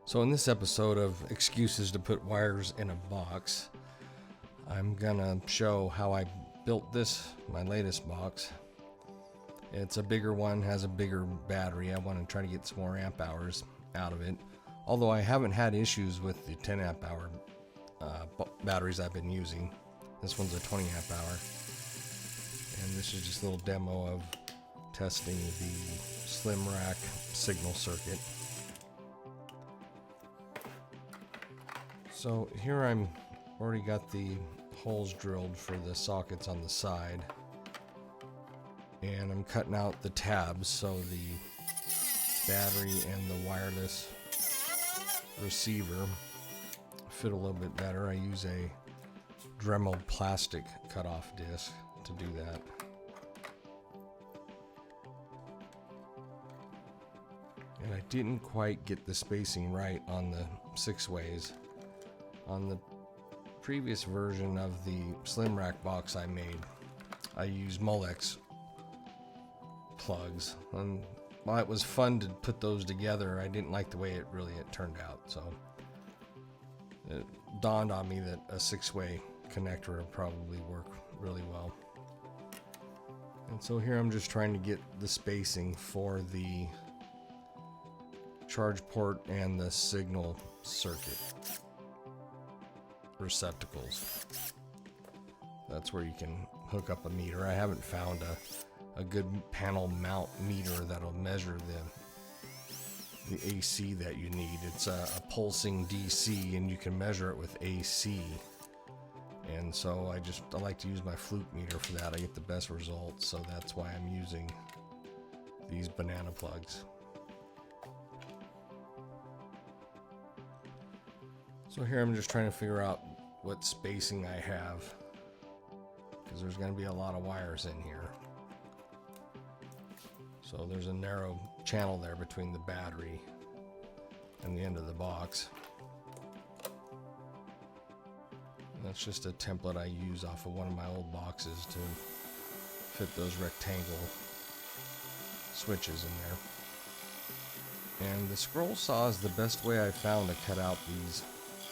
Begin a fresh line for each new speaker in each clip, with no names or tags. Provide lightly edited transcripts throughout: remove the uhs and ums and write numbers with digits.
So in this episode of Excuses to Put Wires in a Box, I'm gonna show how I built this, my latest box. It's a bigger one, has a bigger battery. I want to try to get some more amp hours out of it. Although I haven't had issues with the 10 amp hour batteries I've been using. This one's a 20 amp hour. And this is just a little demo of testing the slim rack signal circuit. So here I'm already got the holes drilled for the sockets on the side, and I'm cutting out the tabs so the battery and the wireless receiver fit a little bit better. I use a Dremel plastic cutoff disc to do that. And I didn't quite get the spacing right on the 6-ways. On the previous version of the slim rack box I made, I used Molex plugs, and while it was fun to put those together, I didn't like the way it turned out. So it dawned on me that a 6-way connector would probably work really well. And so here I'm just trying to get the spacing for the charge port and the signal circuit receptacles. That's where you can hook up a meter. I haven't found a good panel mount meter that'll measure the AC that you need. It's a pulsing DC, and you can measure it with AC. And so I like to use my fluke meter for that. I get the best results, so that's why I'm using these banana plugs. So here I'm just trying to figure out what spacing I have, because there's going to be a lot of wires in here. So there's a narrow channel there between the battery and the end of the box. And that's just a template I use off of one of my old boxes to fit those rectangle switches in there. And the scroll saw is the best way I found to cut out these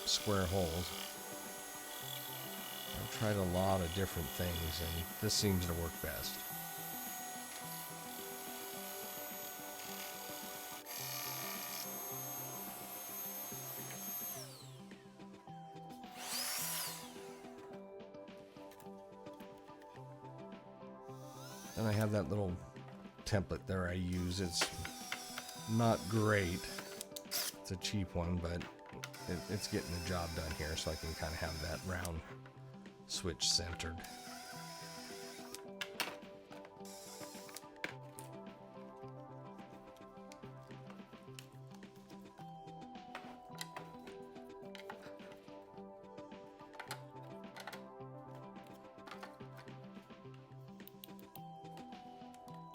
square holes. I've tried a lot of different things, and this seems to work best. And I have that little template there I use. It's not great. It's a cheap one, but it's getting the job done here, so I can kind of have that round switch centered.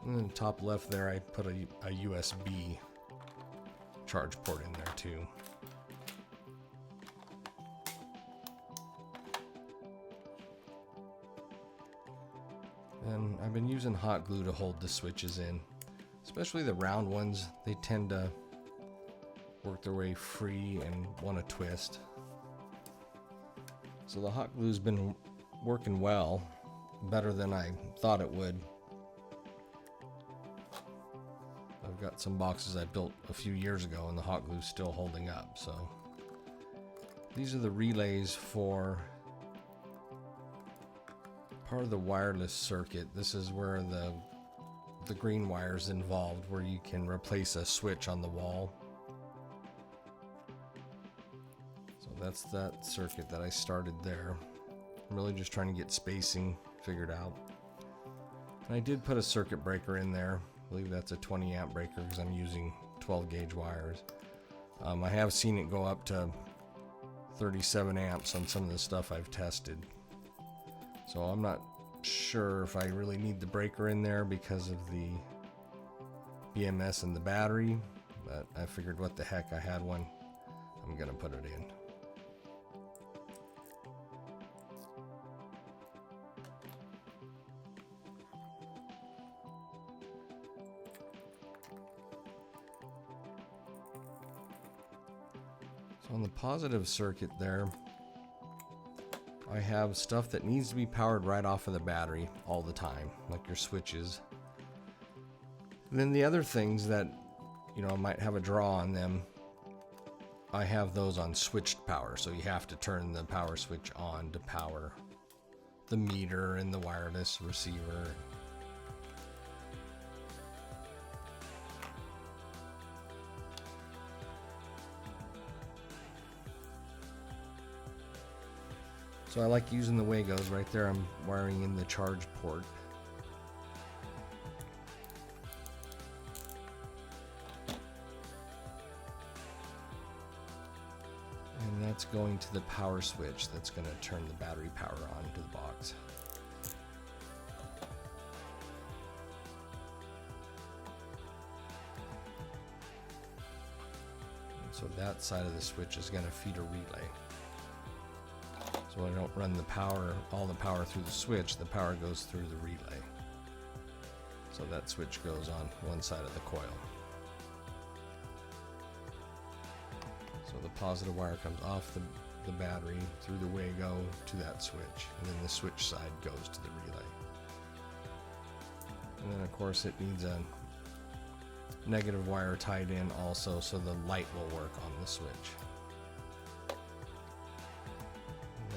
And then top left there, I put a USB charge port in there too. And I've been using hot glue to hold the switches in, especially the round ones. They tend to work their way free and want to twist. So the hot glue's been working well, better than I thought it would. I've got some boxes I built a few years ago, and the hot glue's still holding up. So these are the relays for part of the wireless circuit. This is where the green wire's involved, where you can replace a switch on the wall. So that's that circuit that I started there. I'm really just trying to get spacing figured out. And I did put a circuit breaker in there. I believe that's a 20 amp breaker because I'm using 12 gauge wires. I have seen it go up to 37 amps on some of the stuff I've tested. So I'm not sure if I really need the breaker in there because of the BMS and the battery, but I figured what the heck, I had one, I'm gonna put it in. So on the positive circuit there, I have stuff that needs to be powered right off of the battery all the time, like your switches. And then the other things that, you know, might have a draw on them, I have those on switched power. So you have to turn the power switch on to power the meter and the wireless receiver. So I like using the Wagos right there. I'm wiring in the charge port. And that's going to the power switch that's going to turn the battery power on to the box. And so that side of the switch is going to feed a relay. So I don't run the power, all the power through the switch, the power goes through the relay. So that switch goes on one side of the coil. So the positive wire comes off the battery through the Wago to that switch, and then the switch side goes to the relay. And then of course it needs a negative wire tied in also so the light will work on the switch.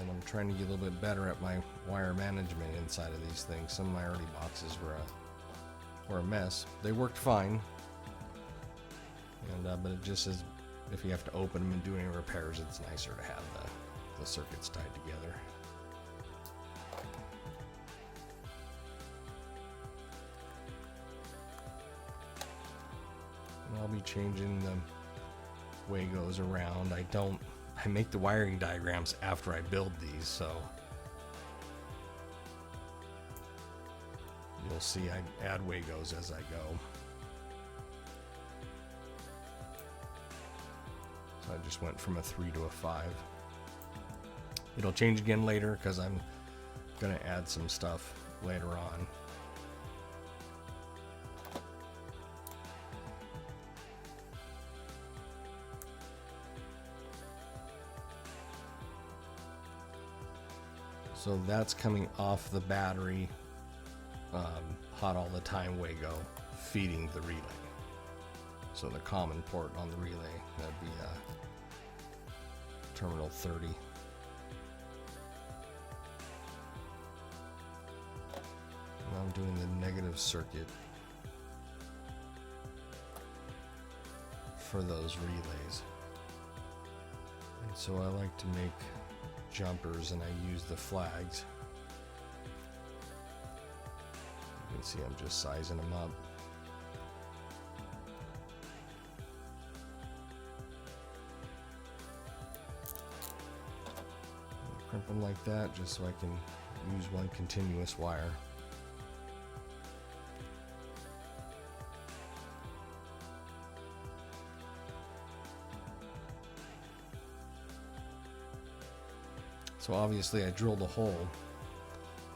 And I'm trying to get a little bit better at my wire management inside of these things. Some of my early boxes were a mess. They worked fine, and but it just is, if you have to open them and do any repairs, it's nicer to have the circuits tied together. And I'll be changing the Wagos around. I make the wiring diagrams after I build these, so you'll see I add Wagos as I go. So I just went from a 3 to a 5. It'll change again later because I'm going to add some stuff later on. So that's coming off the battery, hot all the time Wago, feeding the relay. So the common port on the relay, that'd be terminal 30. And I'm doing the negative circuit for those relays. And so I like to make jumpers, and I use the flags. You can see I'm just sizing them up. Crimp them like that just so I can use one continuous wire. So obviously I drilled a hole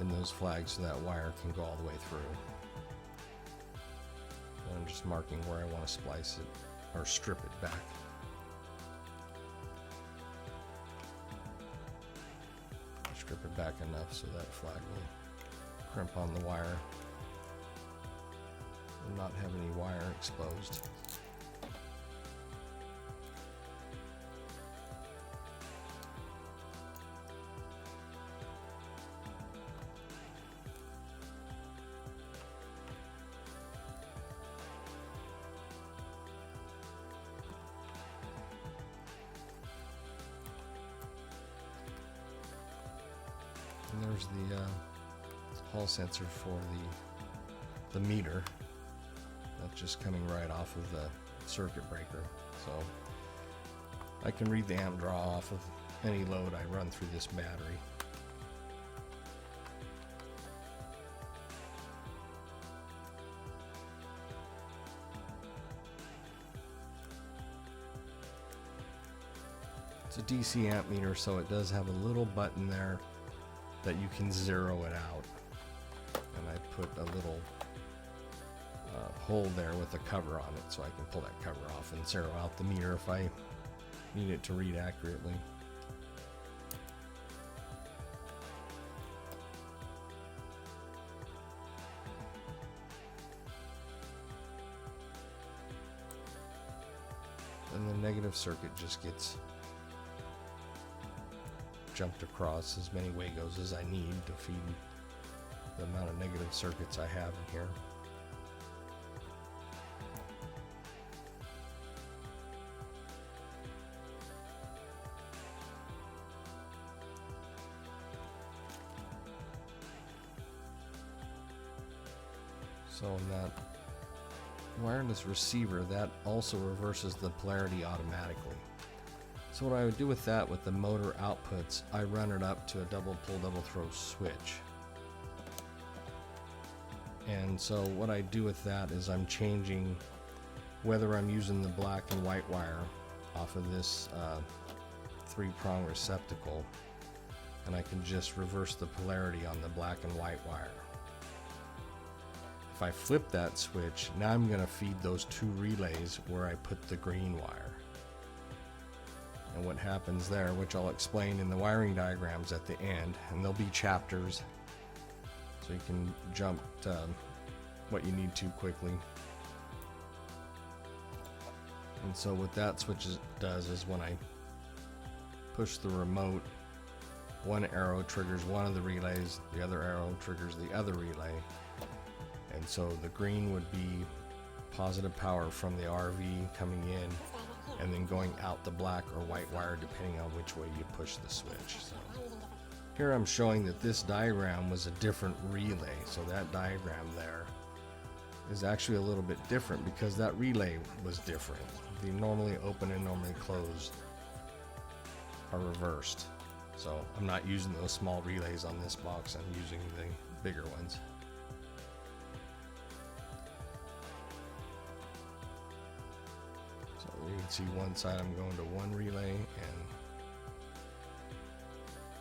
in those flags so that wire can go all the way through. And I'm just marking where I want to splice it or strip it back. Strip it back enough so that flag will crimp on the wire and not have any wire exposed. And there's the hall sensor for the meter. That's just coming right off of the circuit breaker. So I can read the amp draw off of any load I run through this battery. It's a DC amp meter, so it does have a little button there that you can zero it out. And I put a little hole there with a cover on it so I can pull that cover off and zero out the meter if I need it to read accurately. And the negative circuit just gets jumped across as many Wagos as I need to feed the amount of negative circuits I have in here. So in that wireless receiver, that also reverses the polarity automatically. So what I would do with that, with the motor outputs, I run it up to a double pull, double throw switch. And so what I do with that is I'm changing whether I'm using the black and white wire off of this 3-prong receptacle, and I can just reverse the polarity on the black and white wire. If I flip that switch, now I'm going to feed those 2 relays where I put the green wire. And what happens there, which I'll explain in the wiring diagrams at the end, and there'll be chapters, so you can jump to what you need to quickly. And so what that switch does is when I push the remote, one arrow triggers one of the relays, the other arrow triggers the other relay. And so the green would be positive power from the RV coming in and then going out the black or white wire depending on which way you push the switch. So here I'm showing that this diagram was a different relay. So that diagram there is actually a little bit different because that relay was different. The normally open and normally closed are reversed. So I'm not using those small relays on this box, I'm using the bigger ones. So you can see one side I'm going to one relay, and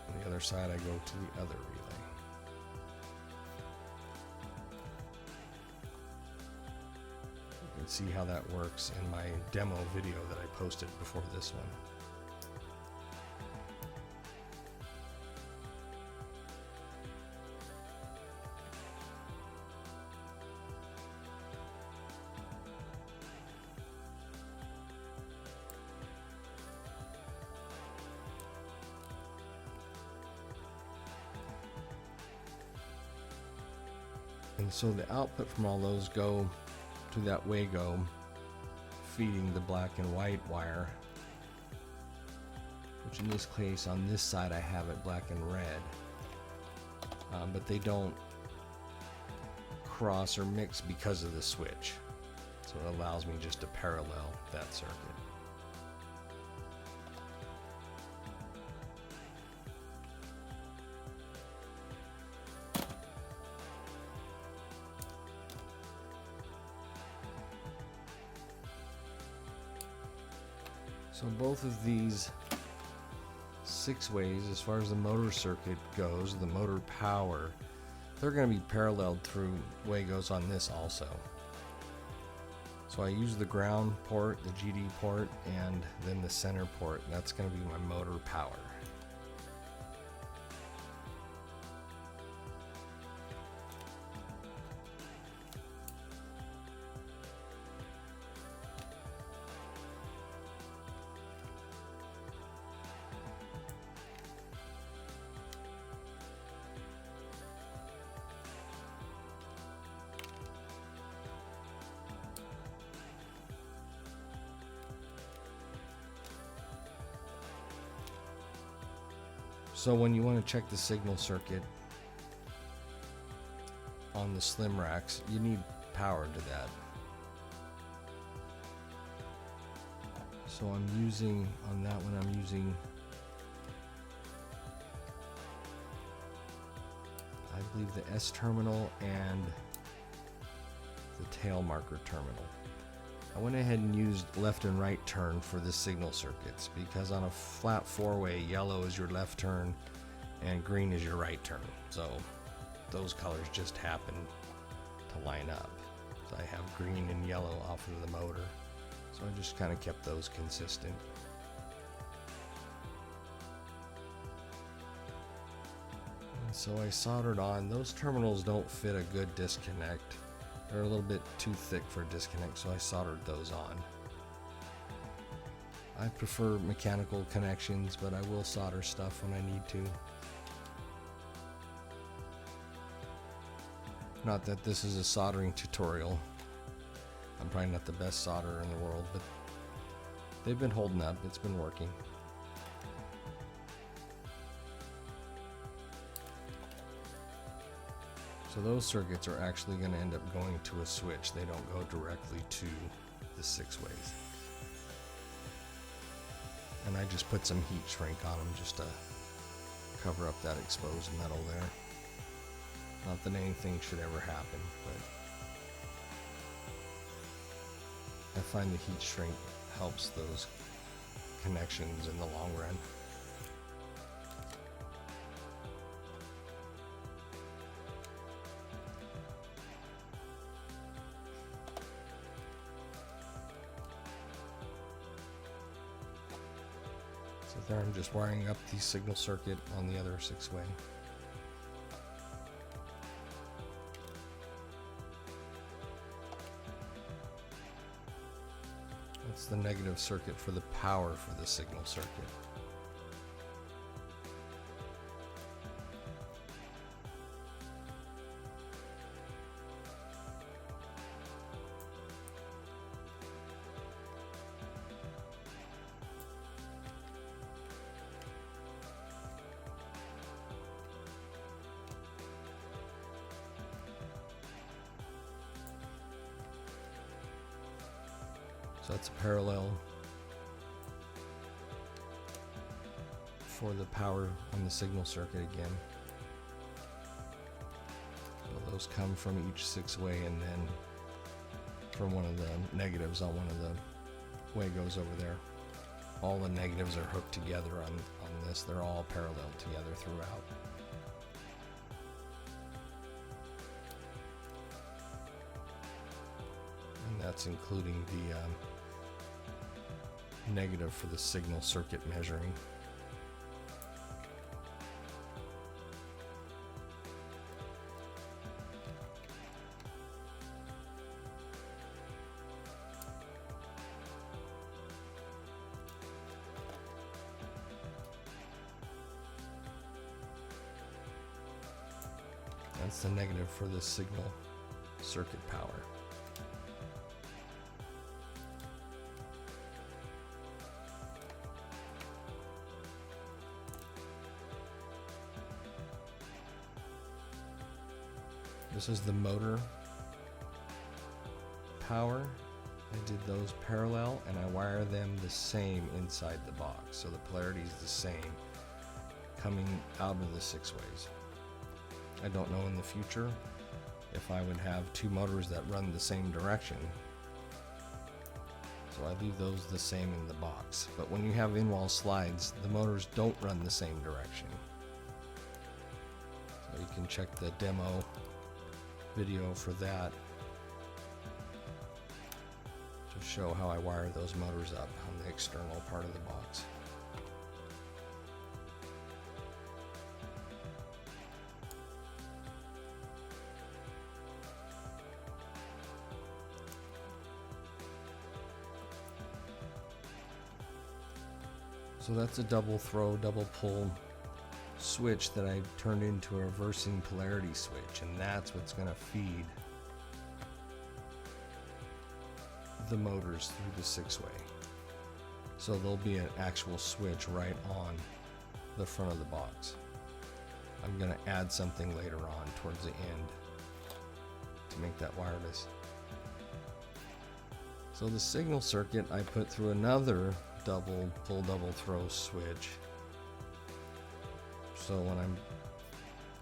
on the other side I go to the other relay. You can see how that works in my demo video that I posted before this one. And so the output from all those go to that Wago feeding the black and white wire, which in this case on this side I have it black and red, but they don't cross or mix because of the switch, so it allows me just to parallel that circuit. So both of these 6 ways, as far as the motor circuit goes, the motor power, they're going to be paralleled through Wagos on this also. So I use the ground port, the GD port, and then the center port. That's going to be my motor power. So when you want to check the signal circuit on the slim racks, you need power to that. So I'm using, on that one I'm using, I believe the S terminal and the tail marker terminal. I went ahead and used left and right turn for the signal circuits because on a flat 4-way, yellow is your left turn and green is your right turn. So those colors just happen to line up. So I have green and yellow off of the motor. So I just kind of kept those consistent. So I soldered on. Those terminals don't fit a good disconnect. They're a little bit too thick for a disconnect, so I soldered those on. I prefer mechanical connections, but I will solder stuff when I need to. Not that this is a soldering tutorial. I'm probably not the best solderer in the world, but they've been holding up. It's been working. So those circuits are actually going to end up going to a switch. They don't go directly to the 6-ways. And I just put some heat shrink on them just to cover up that exposed metal there. Not that anything should ever happen, but I find the heat shrink helps those connections in the long run. So there I'm just wiring up the signal circuit on the other 6-way. That's the negative circuit for the power for the signal circuit. So that's a parallel for the power on the signal circuit again. So those come from each 6-way, and then from one of the negatives on one of the way goes over there. All the negatives are hooked together on this. They're all parallel together throughout. And that's including the negative for the signal circuit measuring. That's the negative for the signal circuit power. This is the motor power. I did those parallel, and I wire them the same inside the box. So the polarity is the same coming out of the 6-ways. I don't know in the future if I would have 2 motors that run the same direction. So I leave those the same in the box. But when you have in-wall slides, the motors don't run the same direction. So you can check the demo video for that to show how I wire those motors up on the external part of the box. So that's a double throw, double pull switch that I turned into a reversing polarity switch, and that's what's going to feed the motors through the 6-way. So there'll be an actual switch right on the front of the box. I'm going to add something later on towards the end to make that wireless. So the signal circuit I put through another double pull, double throw switch. So when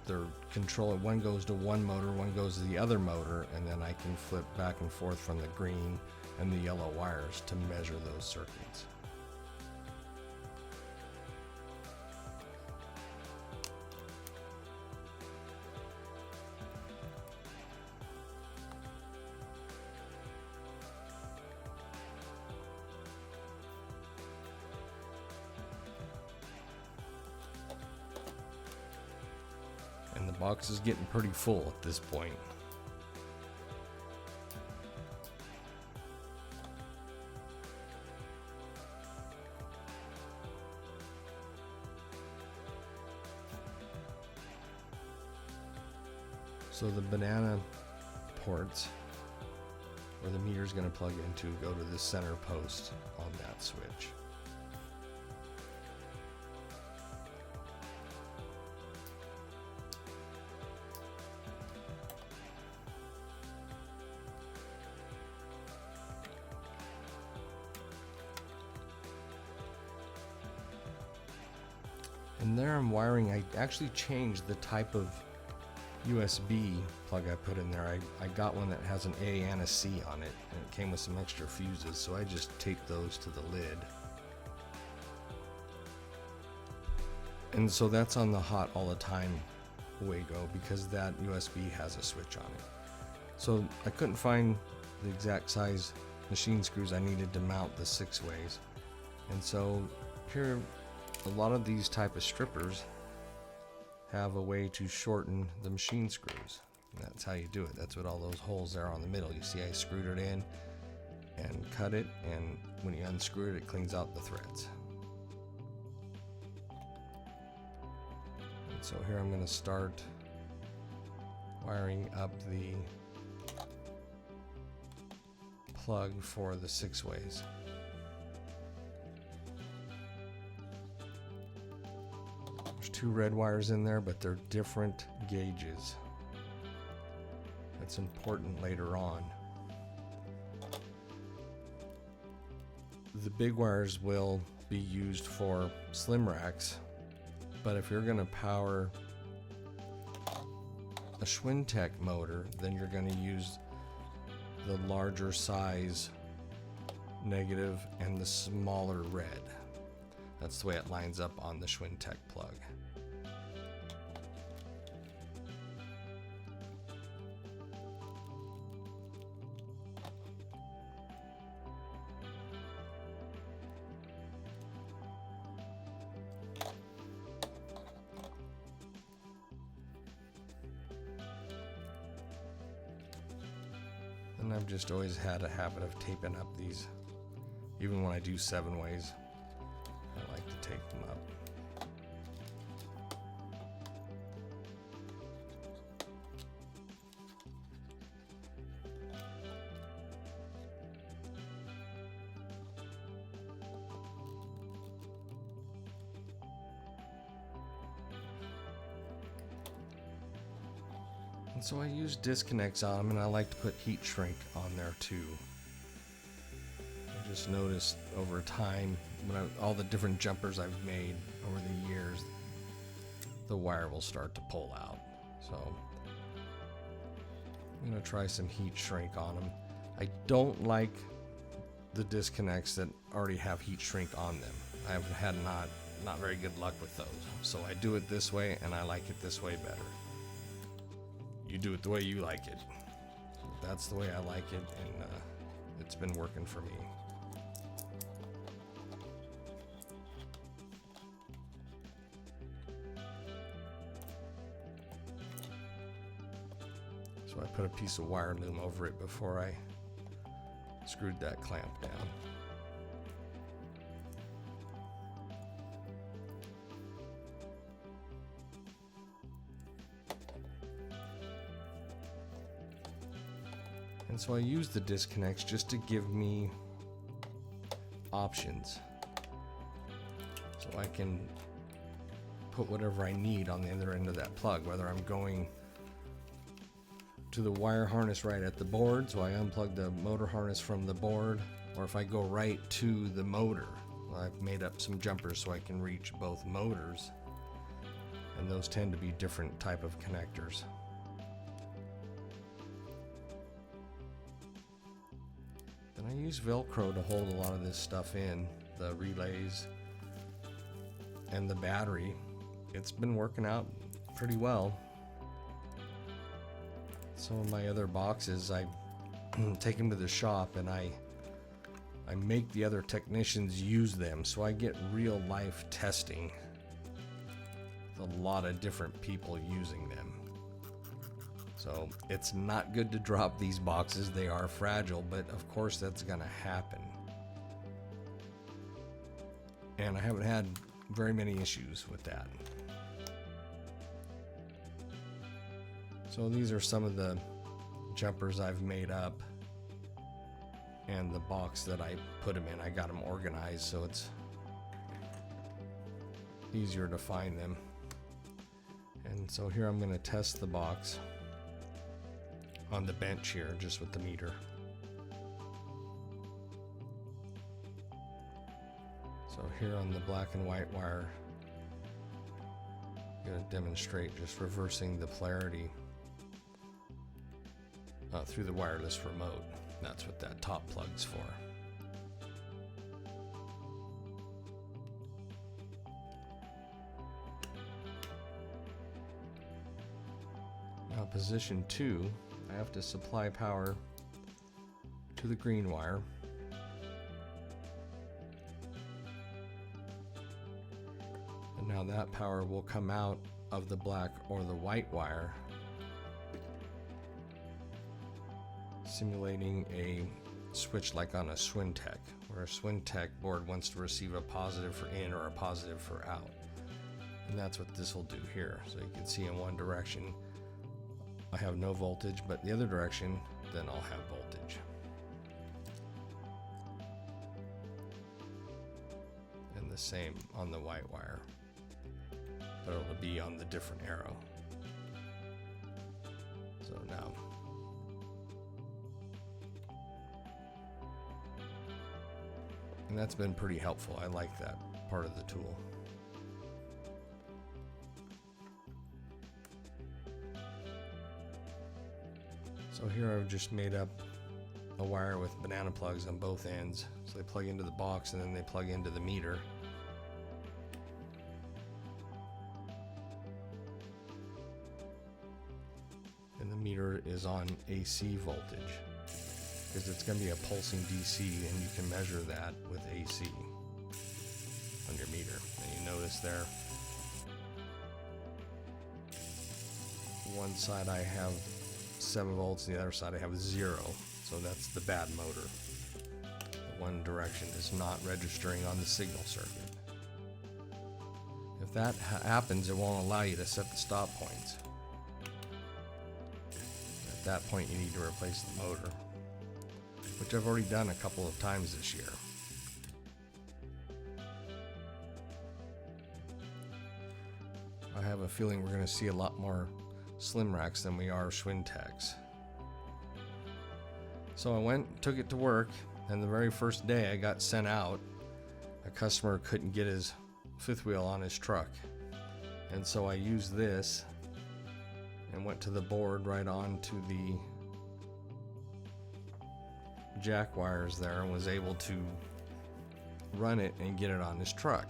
they're controlling, one goes to one motor, one goes to the other motor, and then I can flip back and forth from the green and the yellow wires to measure those circuits. box is getting pretty full at this point. So the banana ports where the meter is going to plug into go to the center post on that switch. And there I'm wiring, I actually changed the type of USB plug I put in there. I got one that has an A and a C on it, and it came with some extra fuses, so I just taped those to the lid. And so that's on the hot all the time Wago because that USB has a switch on it. So I couldn't find the exact size machine screws I needed to mount the 6-ways. And so here, a lot of these type of strippers have a way to shorten the machine screws. And that's how you do it. That's what all those holes there on the middle. You see I screwed it in and cut it, and when you unscrew it, it cleans out the threads. And so here I'm going to start wiring up the plug for the 6-ways. There's 2 red wires in there, but they're different gauges. That's important later on. The big wires will be used for slim racks, but if you're going to power a Schwintek motor, then you're going to use the larger size negative and the smaller red. That's the way it lines up on the Schwintek plug. And I've just always had a habit of taping up these, even when I do 7-ways. I like to tape them up. And so I use disconnects on them, and I like to put heat shrink on there too. I just noticed over time, when all the different jumpers I've made over the years, the wire will start to pull out. So I'm going to try some heat shrink on them. I don't like the disconnects that already have heat shrink on them. I've had not very good luck with those. So I do it this way, and I like it this way better. You do it the way you like it. That's the way I like it, and it's been working for me. So I put a piece of wire loom over it before I screwed that clamp down. And so I use the disconnects just to give me options. So I can put whatever I need on the other end of that plug, whether I'm going to the wire harness right at the board, so I unplug the motor harness from the board, or if I go right to the motor. Well, I've made up some jumpers so I can reach both motors, and those tend to be different type of connectors. Then I use Velcro to hold a lot of this stuff in, the relays and the battery. It's been working out pretty well. Some of my other boxes, I take them to the shop and I make the other technicians use them, so I get real life testing with a lot of different people using them. So it's not good to drop these boxes. They are fragile, but of course that's gonna happen. And I haven't had very many issues with that. So these are some of the jumpers I've made up, and the box that I put them in. I got them organized so it's easier to find them. And so here I'm going to test the box on the bench here, just with the meter. So here on the black and white wire, I'm going to demonstrate just reversing the polarity through the wireless remote. That's what that top plug's for. Now position 2, I have to supply power to the green wire. And now that power will come out of the black or the white wire, simulating a switch like on a Swintech, where a Swintech board wants to receive a positive for in or a positive for out. And that's what this will do here. So you can see in one direction I have no voltage, but the other direction, then I'll have voltage. And the same on the white wire, but it'll be on the different arrow. So now, and that's been pretty helpful. I like that part of the tool. So here I've just made up a wire with banana plugs on both ends. So they plug into the box and then they plug into the meter. And the meter is on AC voltage, because it's going to be a pulsing DC, and you can measure that with AC on your meter. And you notice there, one side I have 7 volts, the other side I have 0. So that's the bad motor. The one direction is not registering on the signal circuit. If that happens, it won't allow you to set the stop points. At that point, you need to replace the motor, which I've already done a couple of times this year. I have a feeling we're going to see a lot more slim racks than we are Swintechs. So I took it to work, and the very first day I got sent out, a customer couldn't get his fifth wheel on his truck. And so I used this and went to the board right on to the jack wires there, and was able to run it and get it on his truck.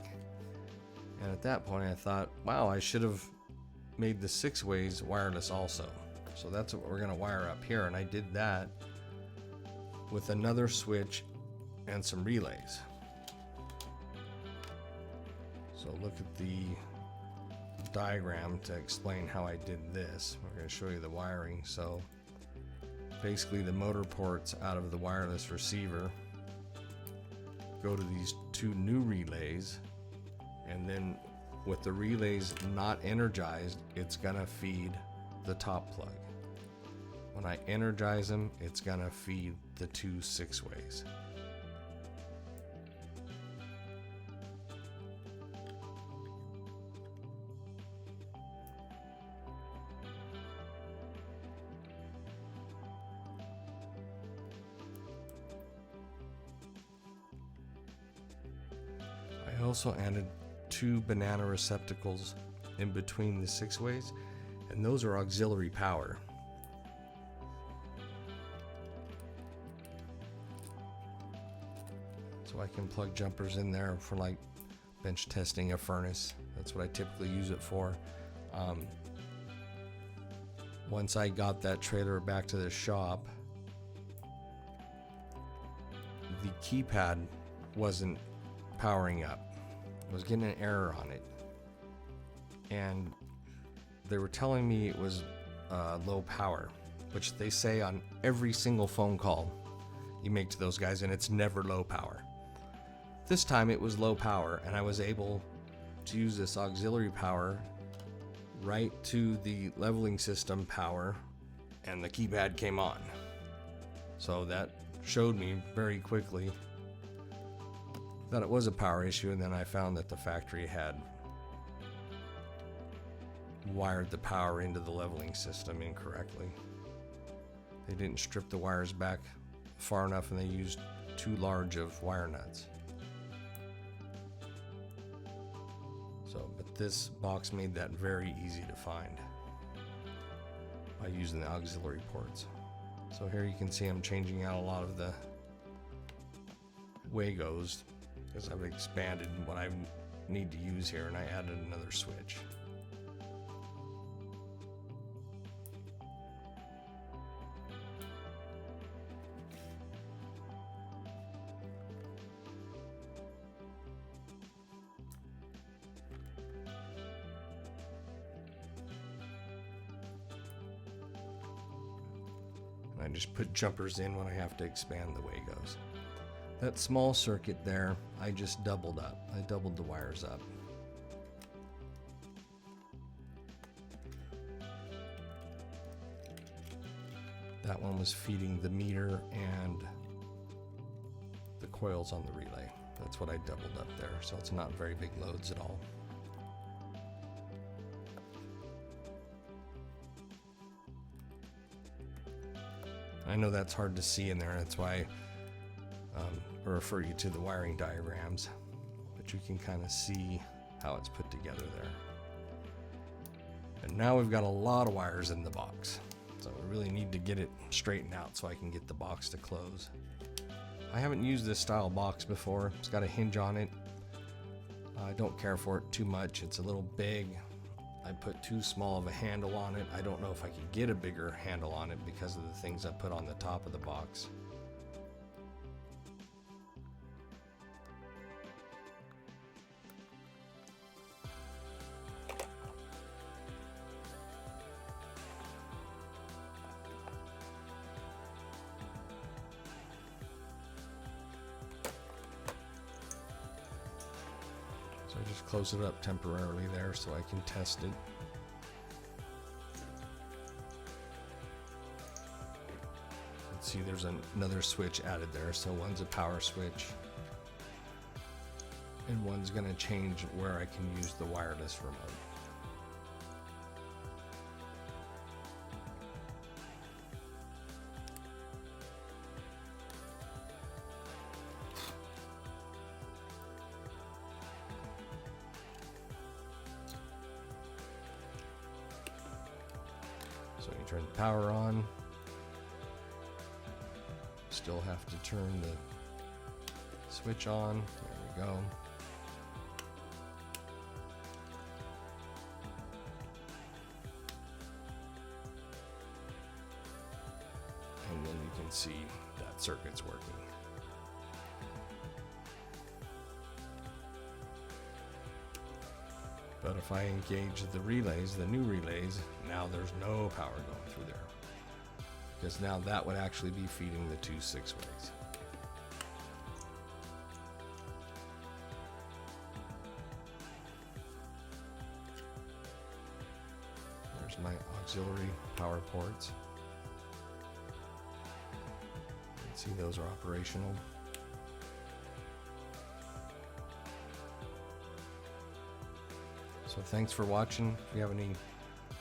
And at that point I thought, wow, I should have made the 6-ways wireless also. So that's what we're going to wire up here, and I did that with another switch and some relays. So look at the diagram to explain how I did this. We're going to show you the wiring. So basically the motor ports out of the wireless receiver go to these 2 new relays, and then with the relays not energized, it's gonna feed the top plug. When I energize them, it's gonna feed the 2 6-ways. I also added 2 banana receptacles in between the 6-ways, and those are auxiliary power. So I can plug jumpers in there for like bench testing a furnace. That's what I typically use it for. Once I got that trailer back to the shop, the keypad wasn't powering up. I was getting an error on it, and they were telling me it was low power, which they say on every single phone call you make to those guys, and it's never low power. This time it was low power, and I was able to use this auxiliary power right to the leveling system power, and the keypad came on. So that showed me very quickly that it was a power issue, and then I found that the factory had wired the power into the leveling system incorrectly. They didn't strip the wires back far enough, and they used too large of wire nuts. So, but this box made that very easy to find by using the auxiliary ports. So here you can see I'm changing out a lot of the Wagos because I've expanded what I need to use here, and I added another switch. I just put jumpers in when I have to expand the Wagos. That small circuit there, I just doubled up. I doubled the wires up. That one was feeding the meter and the coils on the relay. That's what I doubled up there, so it's not very big loads at all. I know that's hard to see in there, that's why I refer you to the wiring diagrams, but you can kind of see how it's put together there. And now we've got a lot of wires in the box, so we really need to get it straightened out so I can get the box to close. I haven't used this style box before. It's got a hinge on it. I don't care for it too much. It's a little big. I put too small of a handle on it. I don't know if I could get a bigger handle on it because of the things I put on the top of the box. So I just close it up temporarily there so I can test it. Let's see, there's another switch added there. So one's a power switch, and one's going to change where I can use the wireless remote. So you turn the power on, still have to turn the switch on, there we go. And then you can see that circuit's working. But if I engage the relays, the new relays, now there's no power going through there. Because now that would actually be feeding the two 6-ways. There's my auxiliary power ports. You can see those are operational. So thanks for watching. If you have any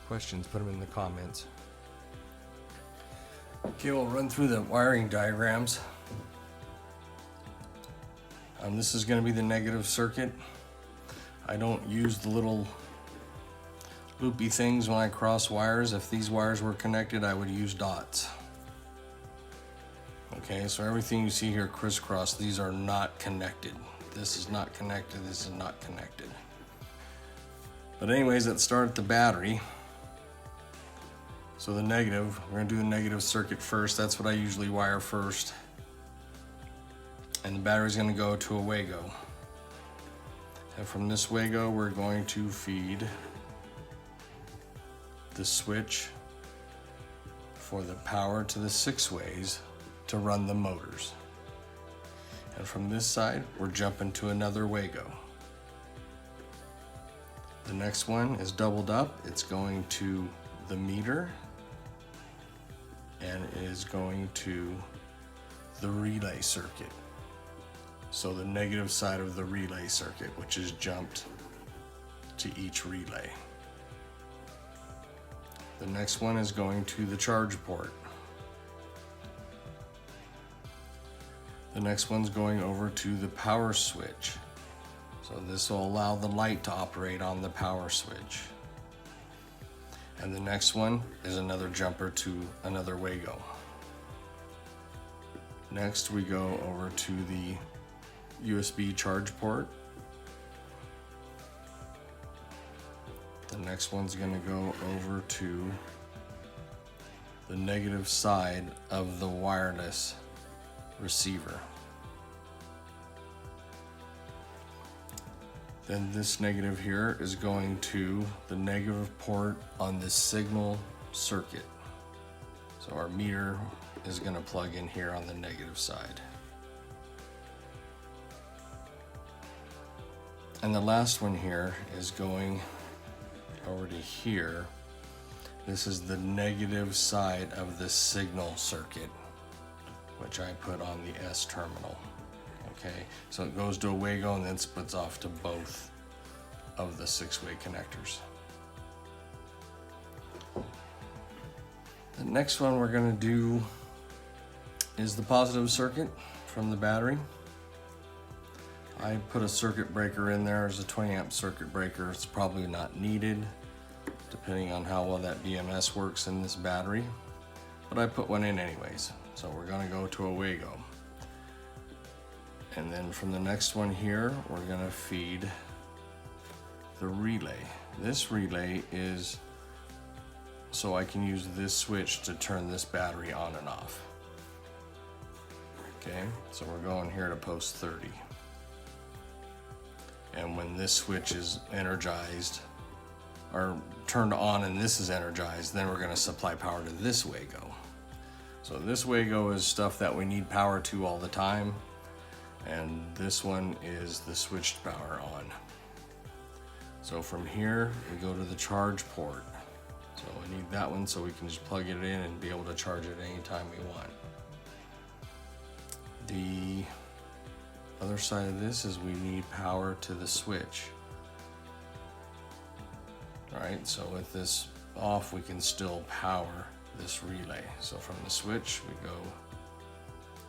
questions, put them in the comments. Okay, we'll run through the wiring diagrams. This is going to be the negative circuit. I don't use the little loopy things when I cross wires. If these wires were connected, I would use dots. Okay, so everything you see here crisscross, these are not connected. This is not connected, this is not connected. But anyways, let's start at the battery. So the negative, we're gonna do the negative circuit first. That's what I usually wire first. And the battery's gonna go to a Wago. And from this Wago, we're going to feed the switch for the power to the 6-ways to run the motors. And from this side, we're jumping to another Wago. The next one is doubled up. It's going to the meter and is going to the relay circuit. So the negative side of the relay circuit, which is jumped to each relay. The next one is going to the charge port. The next one's going over to the power switch. So this will allow the light to operate on the power switch. And the next one is another jumper to another Wago. Next we go over to the USB charge port. The next one's going to go over to the negative side of the wireless receiver. Then this negative here is going to the negative port on the signal circuit. So our meter is going to plug in here on the negative side. And the last one here is going over to here. This is the negative side of the signal circuit, which I put on the S terminal. Okay, so it goes to a Wago and then splits off to both of the 6-way connectors. The next one we're going to do is the positive circuit from the battery. I put a circuit breaker in there as a 20 amp circuit breaker. It's probably not needed depending on how well that BMS works in this battery, but I put one in anyways. So we're going to go to a Wago. And then from the next one here, we're going to feed the relay. This relay is so I can use this switch to turn this battery on and off. Okay, so we're going here to post 30. And when this switch is energized or turned on and this is energized, then we're going to supply power to this Wago. So this Wago is stuff that we need power to all the time, and this one is the switched power on. So from here we go to the charge port. So we need that one so we can just plug it in and be able to charge it anytime we want. The other side of this is we need power to the switch. Alright, so with this off we can still power this relay. So from the switch we go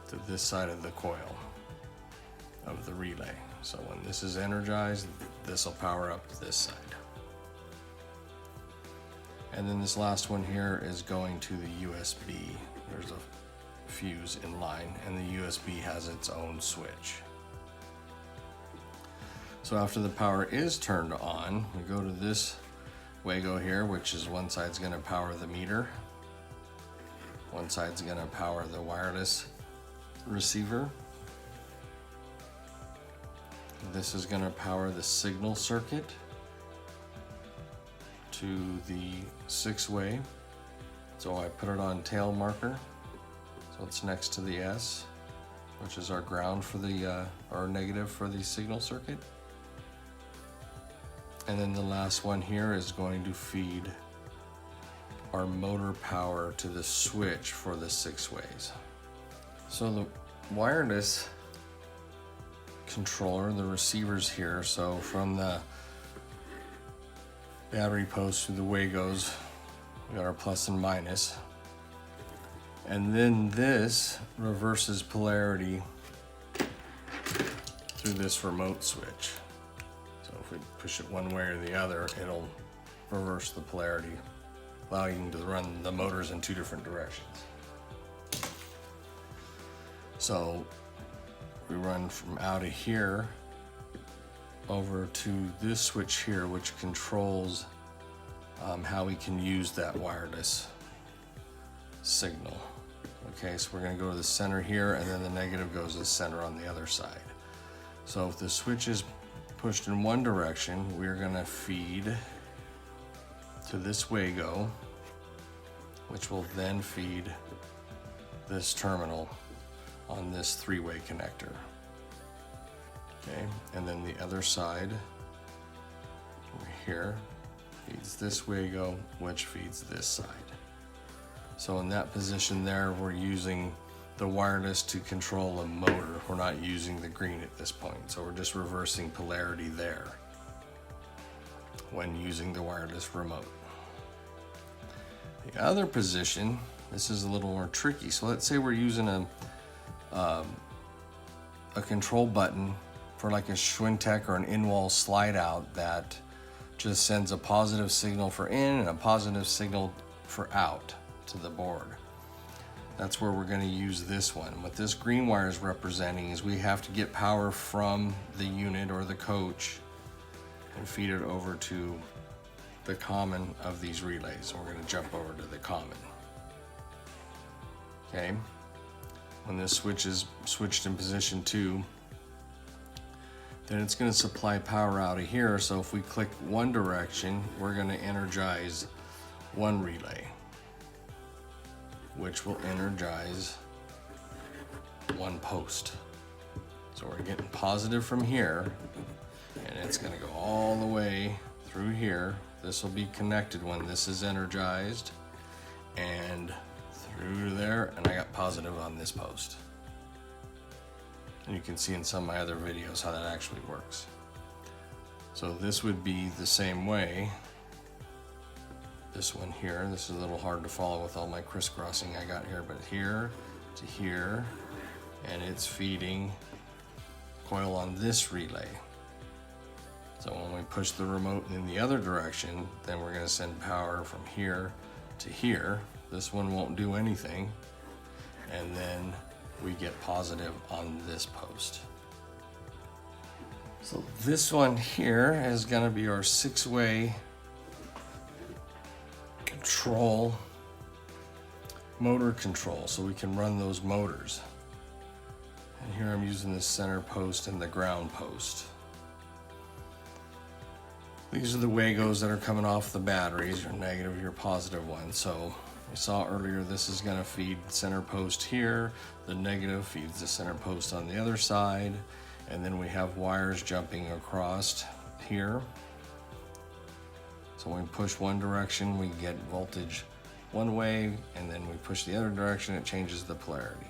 to this side of the coil of the relay. So when this is energized, this will power up this side. And then this last one here is going to the USB. There's a fuse in line and the USB has its own switch. So after the power is turned on, we go to this Wago here, which is one side's going to power the meter, one side's going to power the wireless receiver. This is going to power the signal circuit to the 6-way. So I put it on tail marker, so it's next to the S, which is our ground for the our negative for the signal circuit. And then the last one here is going to feed our motor power to the switch for the 6-ways. So the wireless controller, the receiver's here. So from the battery post to the Wagos, we got our plus and minus. And then this reverses polarity through this remote switch. So if we push it one way or the other, it'll reverse the polarity, allowing you to run the motors in 2 different directions. So we run from out of here over to this switch here, which controls how we can use that wireless signal. Okay, so we're going to go to the center here, and then the negative goes to the center on the other side. So if the switch is pushed in one direction, we're going to feed to this Wago, which will then feed this terminal on this three-way connector. Okay, and then the other side over here feeds this Wago, which feeds this side. So in that position there, we're using the wireless to control a motor. We're not using the green at this point, so we're just reversing polarity there when using the wireless remote. The other position, this is a little more tricky. So let's say we're using a control button for like a Schwintek or an in-wall slide out that just sends a positive signal for in and a positive signal for out to the board. That's where we're going to use this one. What this green wire is representing is we have to get power from the unit or the coach and feed it over to the common of these relays. We're going to jump over to the common. Okay, when this switch is switched in position 2, then it's going to supply power out of here. So if we click one direction, we're going to energize one relay, which will energize one post. So we're getting positive from here, and it's going to go all the way through here. This will be connected when this is energized, and through there, and I got positive on this post. And you can see in some of my other videos how that actually works. So this would be the same way. This one here, this is a little hard to follow with all my crisscrossing I got here, but here to here, and it's feeding coil on this relay. So when we push the remote in the other direction, then we're going to send power from here to here. This one won't do anything, and then we get positive on this post. So this one here is going to be our 6-way control, motor control, so we can run those motors. And here I'm using the center post and the ground post. These are the Wagos that are coming off the batteries, your negative, your positive one. So we saw earlier, this is going to feed center post here, the negative feeds the center post on the other side, and then we have wires jumping across here. So when we push one direction, we get voltage one way, and then we push the other direction, it changes the polarity.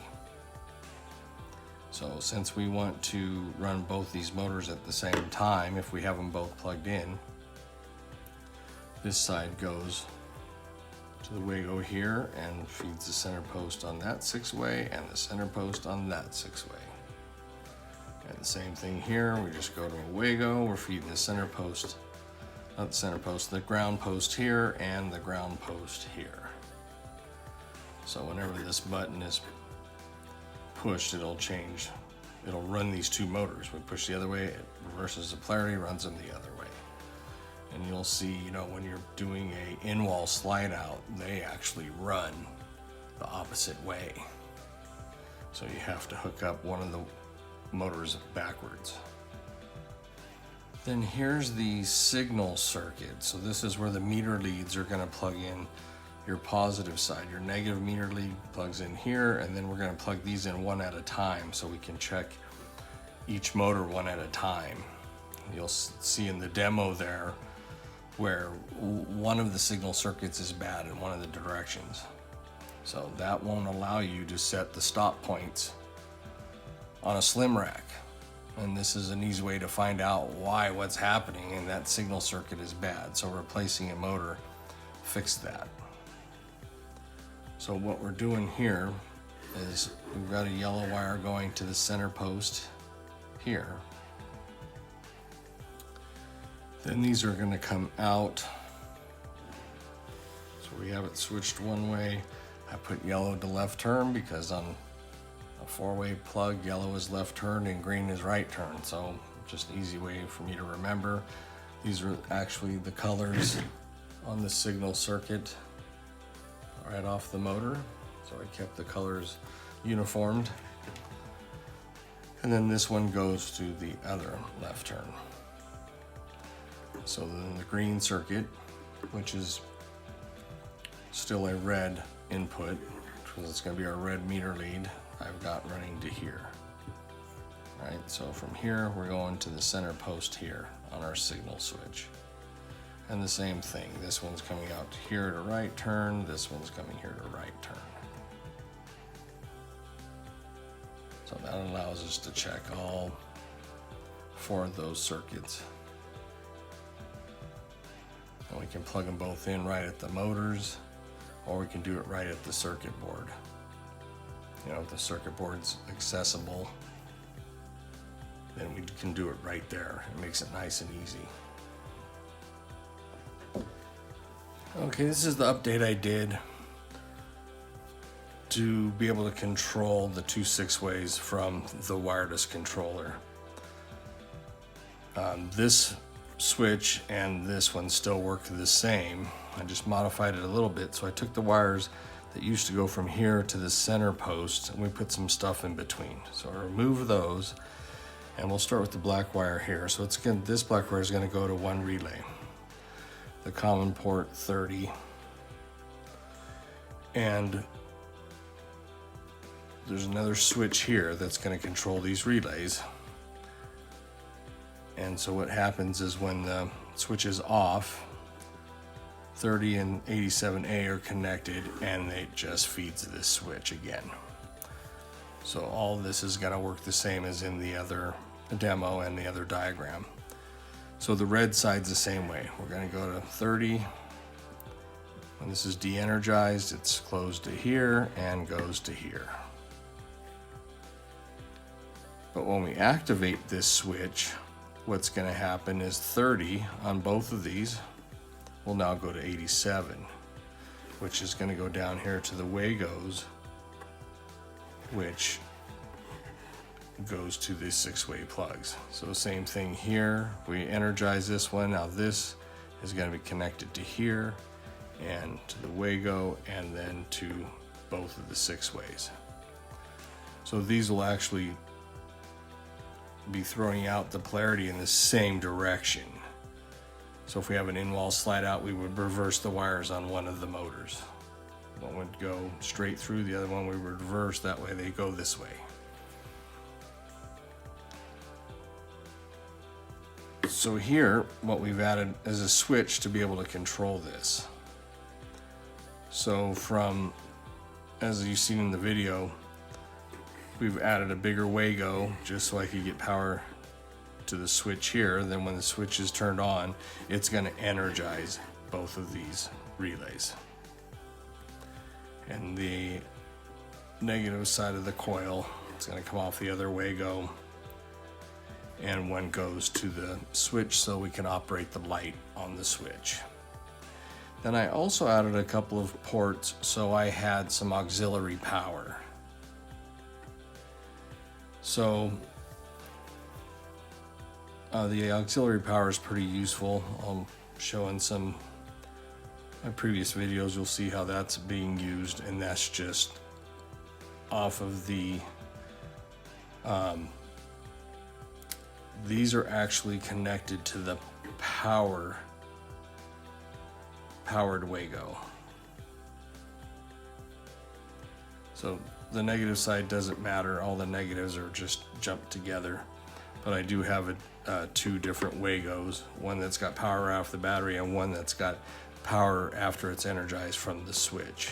So since we want to run both these motors at the same time, if we have them both plugged in, this side goes to the Wago here and feeds the center post on that 6-way and the center post on that 6-way. And the same thing here, we just go to a Wago, we're feeding the center post, not the center post, the ground post here and the ground post here. So whenever this button is pushed, it'll change. It'll run these two motors. We push the other way, it reverses the polarity, runs them the other way. And you'll see, you know, when you're doing a in-wall slide out, they actually run the opposite way. So you have to hook up one of the motors backwards. Then here's the signal circuit. So this is where the meter leads are going to plug in your positive side. Your negative meter lead plugs in here, and then we're going to plug these in one at a time so we can check each motor one at a time. You'll see in the demo there where one of the signal circuits is bad in one of the directions. So that won't allow you to set the stop points on a slim rack. And this is an easy way to find out what's happening and that signal circuit is bad. So replacing a motor fixed that. So what we're doing here is we've got a yellow wire going to the center post here. Then these are going to come out. So we have it switched one way. I put yellow to left turn because on a 4-way plug, yellow is left turn and green is right turn. So just an easy way for me to remember. These are actually the colors on the signal circuit right off the motor. So I kept the colors uniformed. And then this one goes to the other left turn. So then the green circuit, which is still a red input, because it's going to be our red meter lead, I've got running to here. Right, so from here we're going to the center post here on our signal switch. And the same thing, this one's coming out to here to right turn, this one's coming here to right turn. So that allows us to check all 4 of those circuits. And we can plug them both in right at the motors, or we can do it right at the circuit board. You know, if the circuit board's accessible, then we can do it right there. It makes it nice and easy. Okay, this is the update I did to be able to control the 2 6-ways from the wireless controller. This switch and this one still work the same. I just modified it a little bit. So I took the wires that used to go from here to the center post and we put some stuff in between. So I remove those. And we'll start with the black wire here. So this black wire is going to go to one relay, the common port 30. And there's another switch here that's going to control these relays. And so what happens is when the switch is off, 30 and 87A are connected and it just feeds this switch again. So all this is going to work the same as in the other demo and the other diagram. So the red side's the same way. We're going to go to 30. When this is de-energized, it's closed to here and goes to here. But when we activate this switch, what's going to happen is 30 on both of these will now go to 87, which is going to go down here to the Wagos, which goes to the 6-way plugs. So same thing here, we energize this one. Now this is going to be connected to here and to the Wago and then to both of the 6-ways. So these will actually be throwing out the polarity in the same direction. So if we have an in-wall slide out, we would reverse the wires on one of the motors. One would go straight through, the other one we would reverse, that way they go this way. So here, what we've added is a switch to be able to control this. So from, as you've seen in the video, we've added a bigger Wago just so I could get power to the switch here. Then when the switch is turned on, it's going to energize both of these relays. And the negative side of the coil, it's going to come off the other Wago, and one goes to the switch so we can operate the light on the switch. Then I also added a couple of ports so I had some auxiliary power. So the auxiliary power is pretty useful. I'll show in some my previous videos, you'll see how that's being used, and that's just off of the these are actually connected to the powered Wago. So the negative side doesn't matter, all the negatives are just jumped together. But I do have two different Wagos, one that's got power off the battery and one that's got power after it's energized from the switch.